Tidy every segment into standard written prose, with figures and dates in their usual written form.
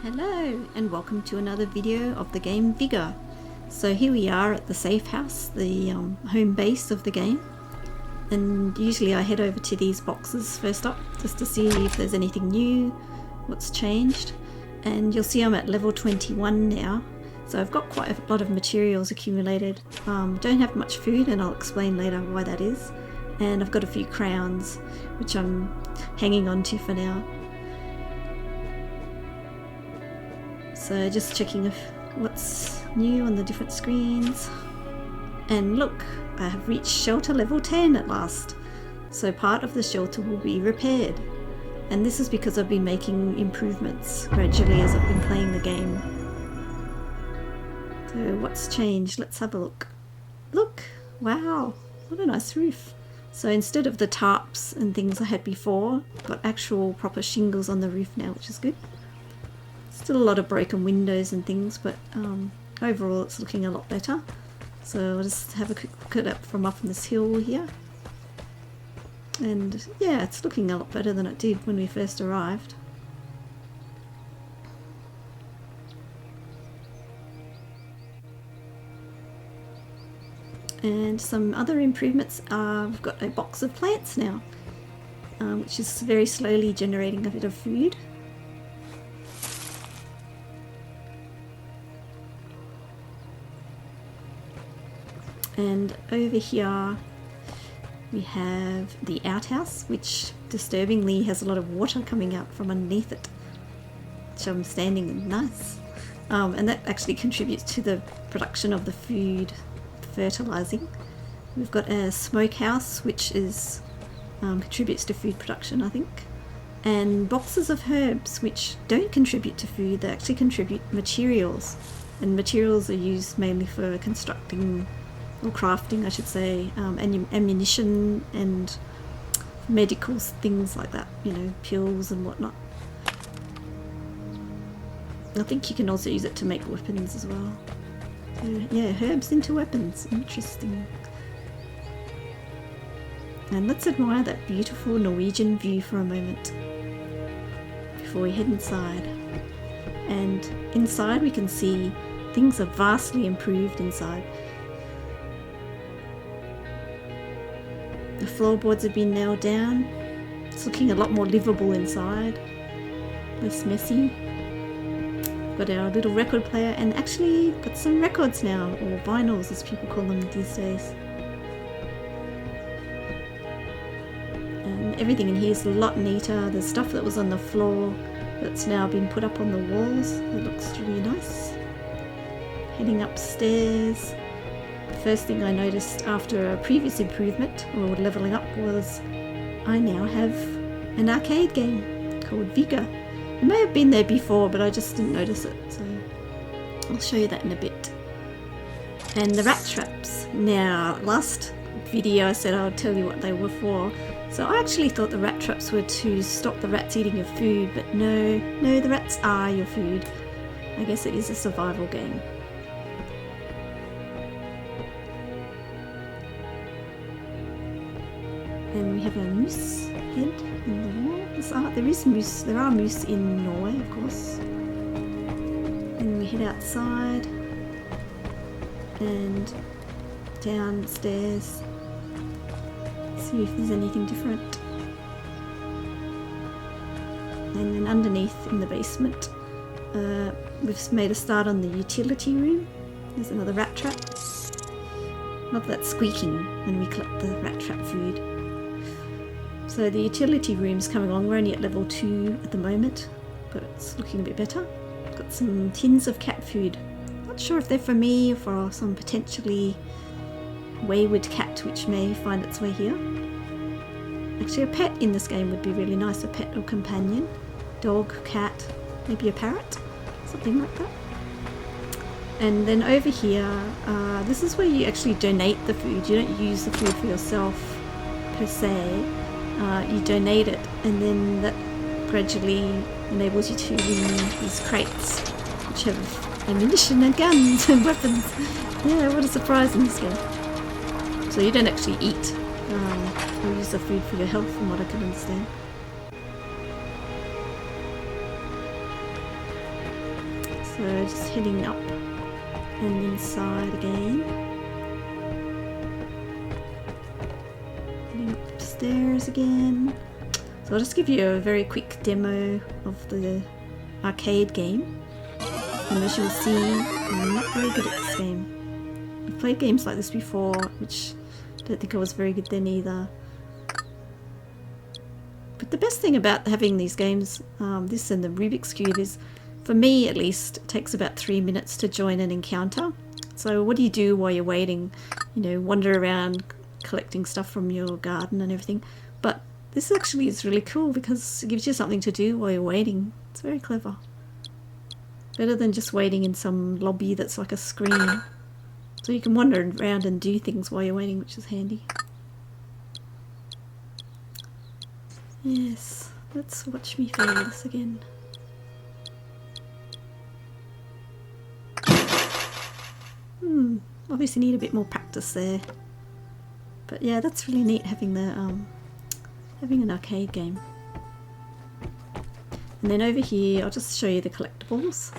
Hello and welcome to another video of the game Vigor. So here we are at the safe house, the home base of the game, and usually I head over to these boxes first up just to see if there's anything new, what's changed, and you'll see I'm at level 21 now, so I've got quite a lot of materials accumulated. Don't have much food, and I'll explain later why that is, and I've got a few crowns which I'm hanging on to for now. So just checking if what's new on the different screens. And look, I have reached shelter level 10 at last. So part of the shelter will be repaired. And this is because I've been making improvements gradually as I've been playing the game. So what's changed? Let's have a look. Look! Wow! What a nice roof. So instead of the tarps and things I had before, I've got actual proper shingles on the roof now, which is good. Still a lot of broken windows and things, but overall it's looking a lot better. So I'll just have a quick look at it from up on this hill here. And yeah, it's looking a lot better than it did when we first arrived. And some other improvements are, we've got a box of plants now, which is very slowly generating a bit of food. And over here we have the outhouse, which disturbingly has a lot of water coming out from underneath it, which I'm standing in. Nice. And that actually contributes to the production of the food, fertilizing. We've got a smokehouse, which is contributes to food production, I think. And boxes of herbs, which don't contribute to food, they actually contribute materials. And materials are used mainly for constructing, or crafting I should say, ammunition and medical things like that, you know, pills and whatnot. I think you can also use it to make weapons as well. So yeah, herbs into weapons, interesting. And let's admire that beautiful Norwegian view for a moment before we head inside. And inside we can see things are vastly improved inside. The floorboards have been nailed down. It's looking a lot more livable inside, less messy. Got our little record player, and actually got some records now, or vinyls as people call them these days. And everything in here is a lot neater. There's stuff that was on the floor that's now been put up on the walls. It looks really nice. Heading upstairs. First thing I noticed after a previous improvement or leveling up was I now have an arcade game called Vigor. It may have been there before, but I just didn't notice it, so I'll show you that in a bit. And the rat traps. Now, last video I said I would tell you what they were for, so I actually thought the rat traps were to stop the rats eating your food, but no, the rats are your food. I guess it is a survival game. And we have a moose head in the wall. There are moose in Norway, of course. And we head outside and downstairs. See if there's anything different. And then underneath in the basement, we've made a start on the utility room. There's another rat trap. Love that squeaking when we collect the rat trap food. So the utility room's coming along. We're only at level 2 at the moment, but it's looking a bit better. Got some tins of cat food. Not sure if they're for me or for some potentially wayward cat which may find its way here. Actually, a pet in this game would be really nice, a pet or companion. Dog, cat, maybe a parrot, something like that. And then over here, this is where you actually donate the food. You don't use the food for yourself per se. You donate it, and then that gradually enables you to win these crates which have ammunition and guns and weapons. Yeah, what a surprise in this game. So you don't actually eat or use the food for your health, from what I can understand. So just heading up and inside again. Heading upstairs again. So I'll just give you a very quick demo of the arcade game. And as you'll see, I'm not very good at this game. I've played games like this before, which I don't think I was very good then either. But the best thing about having these games, this and the Rubik's Cube, is, for me at least, it takes about 3 minutes to join an encounter. So what do you do while you're waiting? You know, wander around collecting stuff from your garden and everything. But this actually is really cool because it gives you something to do while you're waiting. It's very clever. Better than just waiting in some lobby that's like a screen. So you can wander around and do things while you're waiting, which is handy. Yes, let's watch me fail this again. Obviously need a bit more practice there. But yeah, that's really neat having the having an arcade game. And then over here, I'll just show you the collectibles.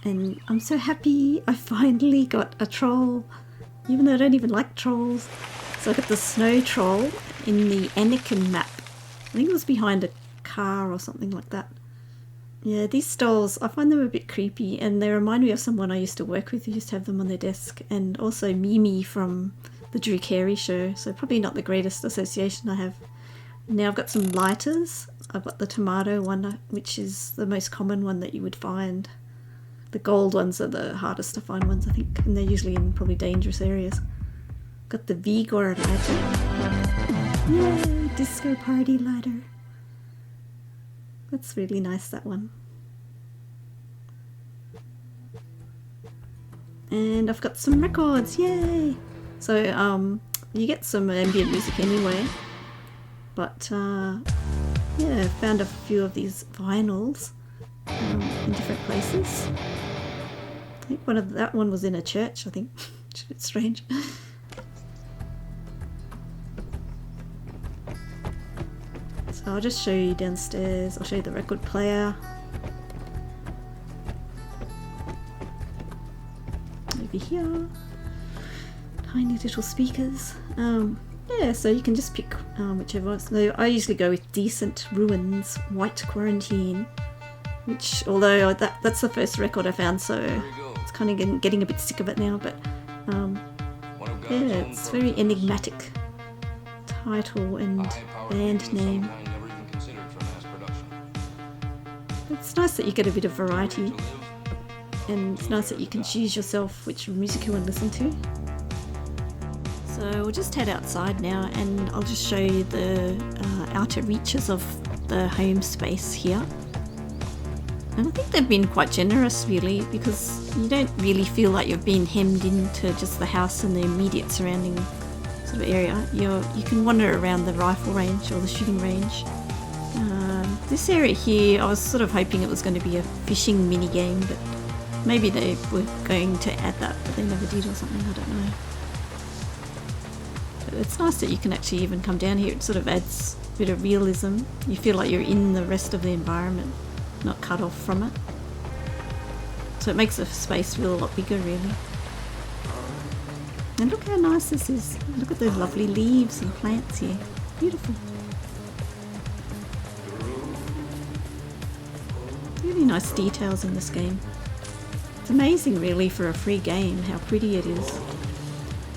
And I'm so happy I finally got a troll, even though I don't even like trolls. So I got the snow troll in the Anakin map. I think it was behind a car or something like that. Yeah, these stalls, I find them a bit creepy, and they remind me of someone I used to work with who used to have them on their desk, and also Mimi from the Drew Carey show, so probably not the greatest association I have. Now I've got some lighters. I've got the tomato one, which is the most common one that you would find. The gold ones are the hardest to find ones, I think, and they're usually in probably dangerous areas. Got the Vigor lighter. Yay! Disco party lighter. That's really nice, that one. And I've got some records, yay! So you get some ambient music anyway, but yeah, I found a few of these vinyls in different places. I think that one was in a church, I think. It's a bit strange. So I'll just show you downstairs. I'll show you the record player. Over here. Tiny little speakers. Yeah, so you can just pick whichever. So I usually go with Decent Ruins, White Quarantine, which, although that's the first record I found, so it's kind of getting a bit sick of it now, but yeah, it's very enigmatic title and band name. It's nice that you get a bit of variety, and it's nice that you can choose yourself which music you want to listen to. So we'll just head outside now, and I'll just show you the outer reaches of the home space here. And I think they've been quite generous, really, because you don't really feel like you've been hemmed into just the house and the immediate surrounding sort of area. You can wander around the rifle range or the shooting range. This area here, I was sort of hoping it was going to be a fishing mini game, but maybe they were going to add that, but they never did or something, I don't know. But it's nice that you can actually even come down here. It sort of adds a bit of realism. You feel like you're in the rest of the environment, not cut off from it. So it makes the space feel a lot bigger, really. And look how nice this is. Look at those lovely leaves and plants here. Beautiful. Really nice details in this game. It's amazing, really, for a free game, how pretty it is.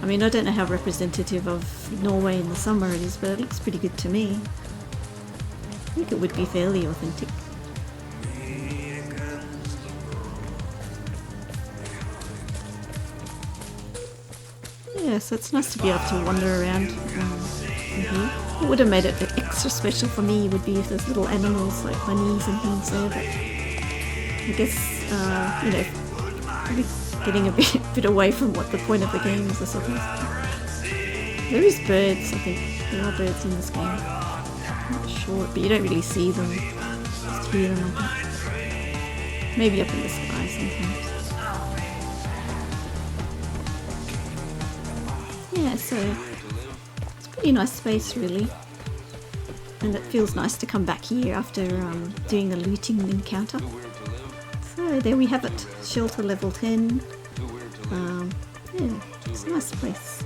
I mean, I don't know how representative of Norway in the summer it is, but it looks pretty good to me. I think it would be fairly authentic. Yeah, so it's nice to be able to wander around in here. What would have made it extra special for me would be if there's little animals like bunnies and things there, but I guess, you know, probably getting a bit away from what the point of the game is, I suppose. There is birds, I think. There are birds in this game. I'm not sure, but you don't really see them. Just hear them, I think. Maybe up in the sky sometimes. Yeah, so it's a pretty nice space, really. And it feels nice to come back here after doing a looting encounter. So there we have it, shelter level 10. Yeah, it's a nice place.